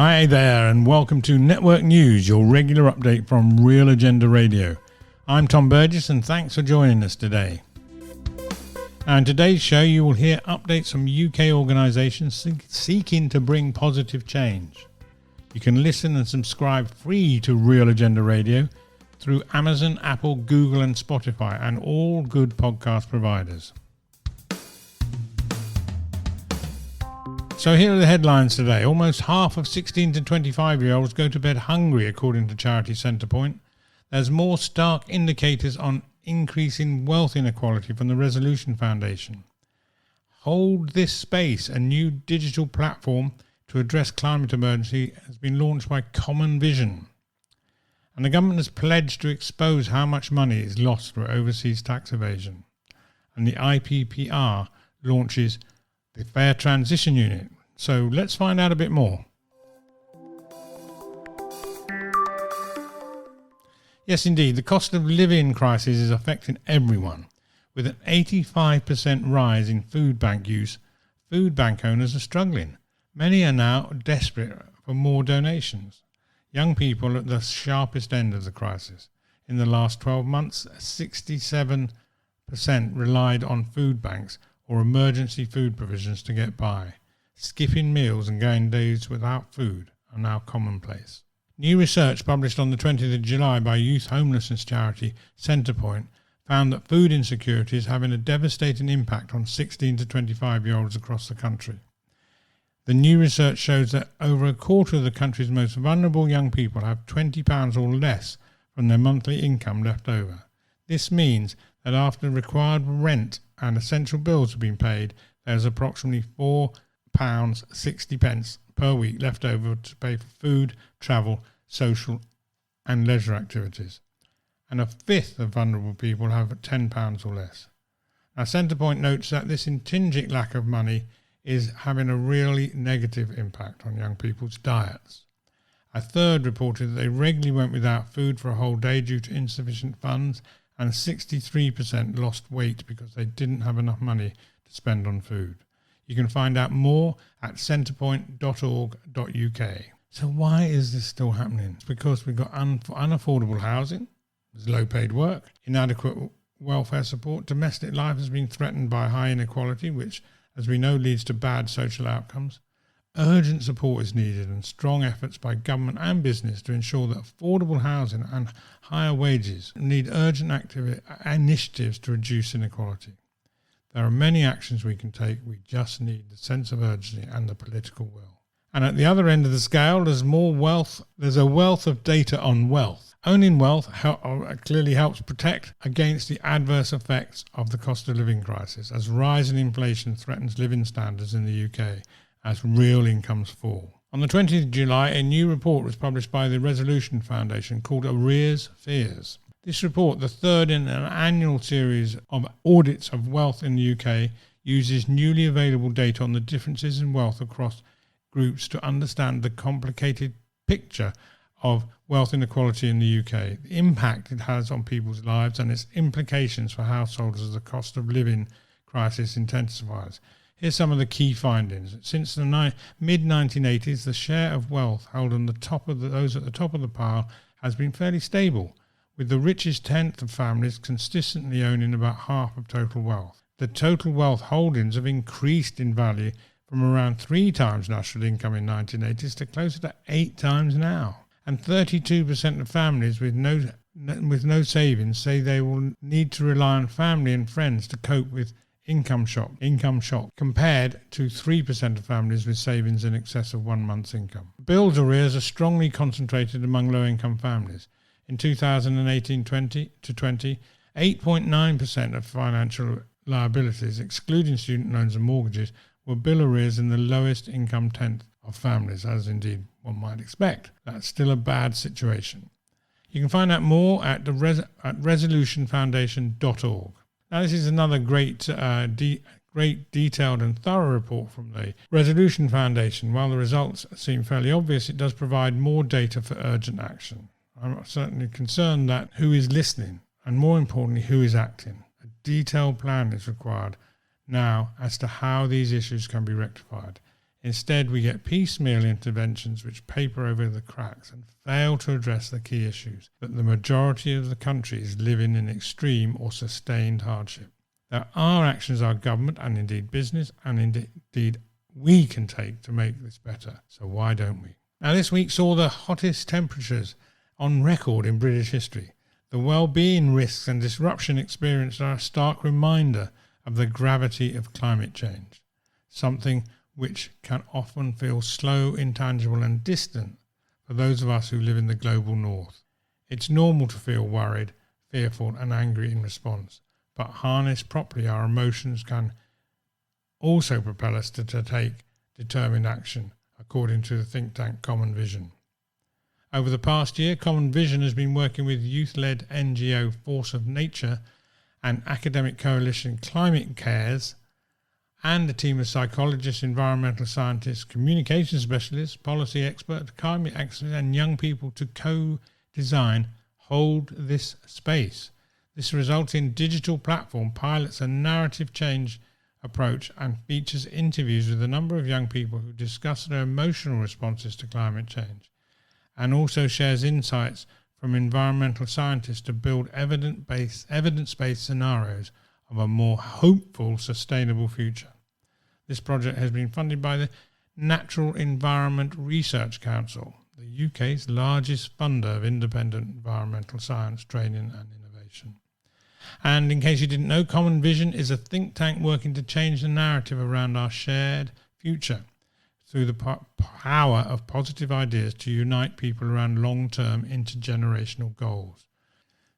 Hi there and welcome to Network News, your regular update from Real Agenda Radio. I'm Tom Burgess and thanks for joining us today. Now in today's show you will hear updates from UK organisations seeking to bring positive change. You can listen and subscribe free to Real Agenda Radio through Amazon, Apple, Google and Spotify and all good podcast providers. So here are the headlines today. Almost half of 16 to 25-year-olds go to bed hungry, according to charity Centrepoint. There's more stark indicators on increasing wealth inequality from the Resolution Foundation. Hold This Space, a new digital platform to address climate emergency, has been launched by Common Vision. And the government has pledged to expose how much money is lost through overseas tax evasion. And the IPPR launches the Fair Transition Unit. So let's find out a bit more. Yes, indeed, the cost of living crisis is affecting everyone. With an 85% rise in food bank use, food bank owners are struggling. Many are now desperate for more donations. Young people are at the sharpest end of the crisis. In the last 12 months, 67% relied on food banks or emergency food provisions to get by. Skipping meals and going days without food are now commonplace. New research published on the 20th of July by youth homelessness charity Centrepoint found that food insecurity is having a devastating impact on 16 to 25-year-olds across the country. The new research shows that over a quarter of the country's most vulnerable young people have £20 or less from their monthly income left over. This means that after required rent and essential bills have been paid, there's approximately £4.60 per week left over to pay for food, travel, social and leisure activities. And a fifth of vulnerable people have £10 or less. Now, Centrepoint notes that this intrinsic lack of money is having a really negative impact on young people's diets. A third reported that they regularly went without food for a whole day due to insufficient funds, and 63% lost weight because they didn't have enough money to spend on food. You can find out more at centrepoint.org.uk. So why is this still happening? It's because we've got unaffordable housing, there's low paid work, inadequate welfare support, domestic life has been threatened by high inequality, which, as we know, leads to bad social outcomes. Urgent support is needed and strong efforts by government and business to ensure that affordable housing and higher wages need urgent initiatives to reduce inequality. There are many actions we can take, we just need the sense of urgency and the political will. And at the other end of the scale, there's a wealth of data on wealth. Owning wealth clearly helps protect against the adverse effects of the cost of living crisis, as rising inflation threatens living standards in the UK as real incomes fall. On the 20th of July, a new report was published by the Resolution Foundation called Arrears Fears. This report, the third in an annual series of audits of wealth in the UK, uses newly available data on the differences in wealth across groups to understand the complicated picture of wealth inequality in the UK, the impact it has on people's lives and its implications for households as the cost of living crisis intensifies. Here's some of the key findings. Since the mid-1980s, the share of wealth held on those at the top of the pile has been fairly stable, with the richest tenth of families consistently owning about half of total wealth. The total wealth holdings have increased in value from around 3 times national income in 1980s to closer to 8 times now. And 32% of families with no savings say they will need to rely on family and friends to cope with income shock, compared to 3% of families with savings in excess of 1 month's income. Bills arrears are strongly concentrated among low-income families. In 2018-20, 8.9% of financial liabilities, excluding student loans and mortgages, were bill arrears in the lowest income tenth of families, as indeed one might expect. That's still a bad situation. You can find out more at resolutionfoundation.org. Now, this is another great detailed and thorough report from the Resolution Foundation. While the results seem fairly obvious, it does provide more data for urgent action. I'm certainly concerned that who is listening, and more importantly, who is acting. A detailed plan is required now as to how these issues can be rectified. Instead, we get piecemeal interventions which paper over the cracks and fail to address the key issues that the majority of the country is living in extreme or sustained hardship. There are actions our government and indeed business and indeed we can take to make this better. So why don't we? Now, this week saw the hottest temperatures on record in British history. The well-being risks and disruption experienced are a stark reminder of the gravity of climate change, something which can often feel slow, intangible and distant for those of us who live in the global north. It's normal to feel worried, fearful and angry in response, but harnessed properly, our emotions can also propel us to take determined action, according to the think tank Common Vision. Over the past year, Common Vision has been working with youth-led NGO Force of Nature and academic coalition Climate Cares and a team of psychologists, environmental scientists, communication specialists, policy experts, climate experts and young people to co-design Hold This Space. This results in digital platform pilots a narrative change approach and features interviews with a number of young people who discuss their emotional responses to climate change, and also shares insights from environmental scientists to build evidence-based scenarios of a more hopeful, sustainable future. This project has been funded by the Natural Environment Research Council, the UK's largest funder of independent environmental science training and innovation. And in case you didn't know, Common Vision is a think tank working to change the narrative around our shared future through the power of positive ideas to unite people around long-term intergenerational goals.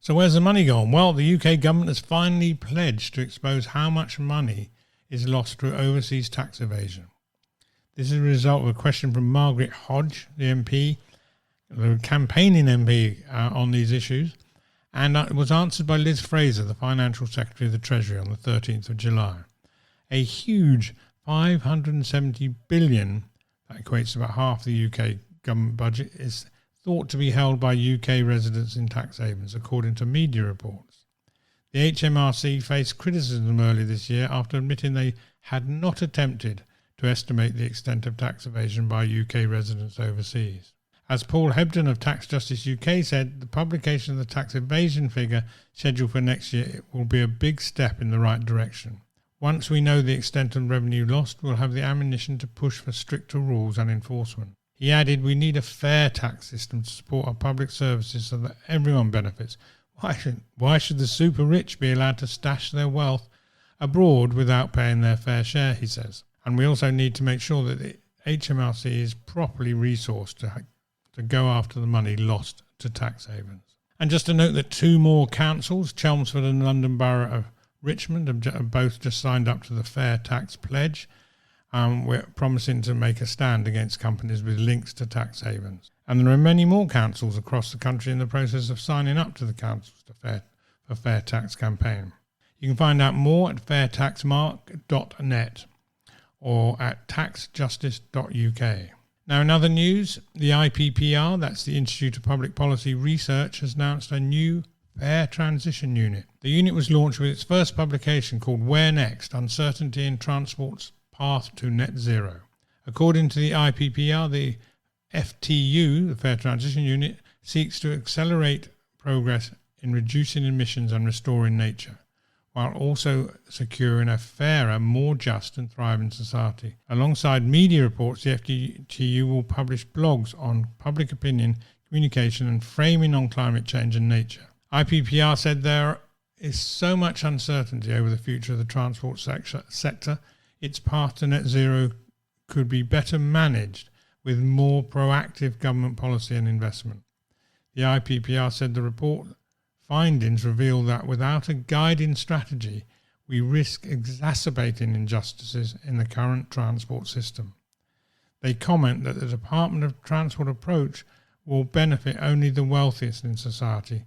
So where's the money gone? Well, the UK government has finally pledged to expose how much money is lost through overseas tax evasion. This is a result of a question from Margaret Hodge, the MP, the campaigning MP on these issues, and it was answered by Liz Fraser, the Financial Secretary of the Treasury, on the 13th of July. A huge $570 billion, that equates to about half the UK government budget, is thought to be held by UK residents in tax havens, according to media reports. The HMRC faced criticism earlier this year after admitting they had not attempted to estimate the extent of tax evasion by UK residents overseas. As Paul Hebden of Tax Justice UK said, the publication of the tax evasion figure scheduled for next year will be a big step in the right direction. Once we know the extent of revenue lost, we'll have the ammunition to push for stricter rules and enforcement. He added, we need a fair tax system to support our public services so that everyone benefits. Why should the super rich be allowed to stash their wealth abroad without paying their fair share, he says. And we also need to make sure that the HMRC is properly resourced to go after the money lost to tax havens. And just to note that two more councils, Chelmsford and London Borough of Richmond, have both just signed up to the Fair Tax Pledge. We're promising to make a stand against companies with links to tax havens. And there are many more councils across the country in the process of signing up to the councils for Fair Tax campaign. You can find out more at fairtaxmark.net or at taxjustice.uk. Now, in other news, the IPPR, that's the Institute of Public Policy Research, has announced a new Fair Transition Unit. The unit was launched with its first publication called Where Next? Uncertainty in Transport's Path to Net Zero. According to the IPPR, the FTU, the Fair Transition Unit, seeks to accelerate progress in reducing emissions and restoring nature, while also securing a fairer, more just and thriving society. Alongside media reports, the FTU will publish blogs on public opinion, communication and framing on climate change and nature. IPPR said there is so much uncertainty over the future of the transport sector, its path to net zero could be better managed with more proactive government policy and investment. The IPPR said the report findings reveal that without a guiding strategy, we risk exacerbating injustices in the current transport system. They comment that the Department of Transport approach will benefit only the wealthiest in society,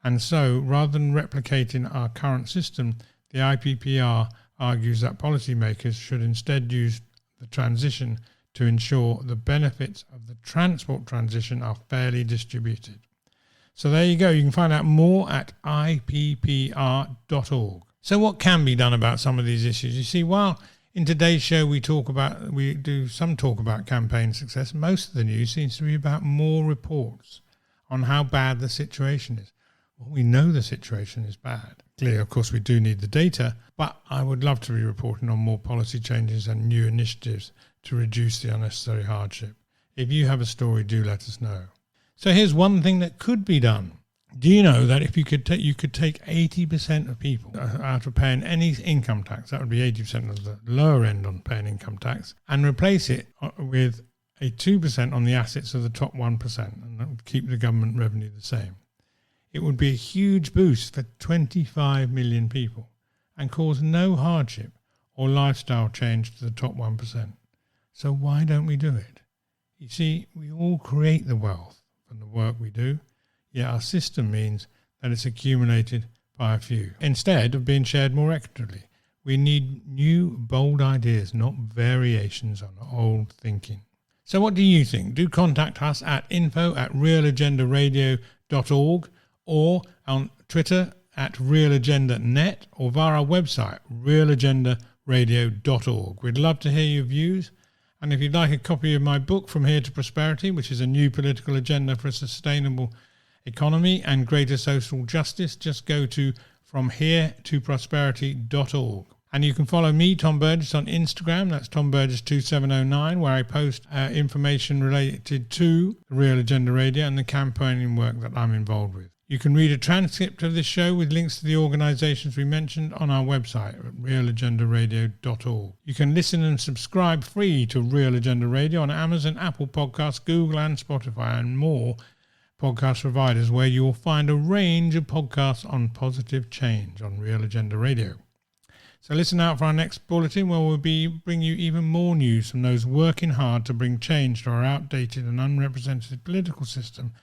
and so, rather than replicating our current system, the IPPR argues that policymakers should instead use the transition to ensure the benefits of the transport transition are fairly distributed. So there you go. You can find out more at ippr.org. So what can be done about some of these issues? You see, while In today's show, we do some talk about campaign success. Most of the news seems to be about more reports on how bad the situation is. Well, we know the situation is bad. Clearly, of course, we do need the data, but I would love to be reporting on more policy changes and new initiatives to reduce the unnecessary hardship. If you have a story, do let us know. So here's one thing that could be done. Do you know that if you could take 80% of people out of paying any income tax, that would be 80% of the lower end on paying income tax, and replace it with a 2% on the assets of the top 1%, and that would keep the government revenue the same. It would be a huge boost for 25 million people and cause no hardship or lifestyle change to the top 1%. So why don't we do it? You see, we all create the wealth from the work we do, yet our system means that it's accumulated by a few, instead of being shared more equitably. We need new, bold ideas, not variations on old thinking. So what do you think? Do contact us at info@realagendaradio.org or on Twitter at realagendanet or via our website, realagendaradio.org. We'd love to hear your views. And if you'd like a copy of my book, From Here to Prosperity, which is a new political agenda for a sustainable economy and greater social justice, just go to fromheretoprosperity.org. And you can follow me, Tom Burgess, on Instagram. That's Tom Burgess 2709, where I post information related to the Real Agenda Radio and the campaigning work that I'm involved with. You can read a transcript of this show with links to the organisations we mentioned on our website at realagendaradio.org. You can listen and subscribe free to Real Agenda Radio on Amazon, Apple Podcasts, Google and Spotify and more podcast providers, where you will find a range of podcasts on positive change on Real Agenda Radio. So listen out for our next bulletin, where we'll bring you even more news from those working hard to bring change to our outdated and unrepresented political system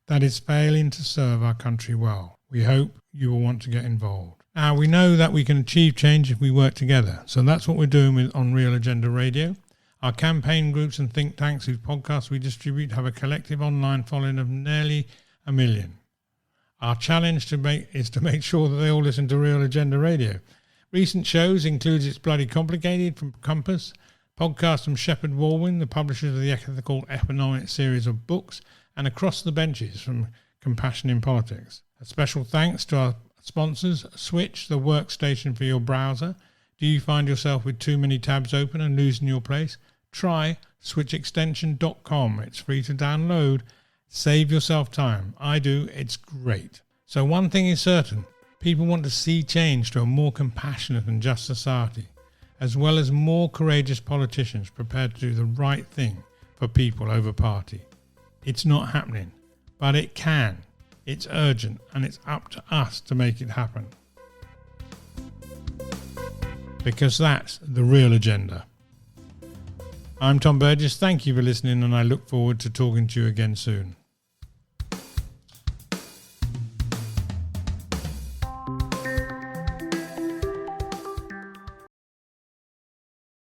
that is failing to serve our country well. We hope you will want to get involved. Now, we know that we can achieve change if we work together. So that's what we're doing on Real Agenda Radio. Our campaign groups and think tanks whose podcasts we distribute have a collective online following of nearly 1 million. Our challenge is to make sure that they all listen to Real Agenda Radio. Recent shows includes It's Bloody Complicated from Compass, podcast from Shepherd Walwyn, the publishers of the Ethical Economic series of books, and Across the Benches from Compassion in Politics. A special thanks to our sponsors, Switch, the workstation for your browser. Do you find yourself with too many tabs open and losing your place? Try switchextension.com. It's free to download. Save yourself time. I do. It's great. So one thing is certain. People want to see change to a more compassionate and just society, as well as more courageous politicians prepared to do the right thing for people over party. It's not happening, but it can. It's urgent, and it's up to us to make it happen. Because that's the real agenda. I'm Tom Burgess. Thank you for listening, and I look forward to talking to you again soon.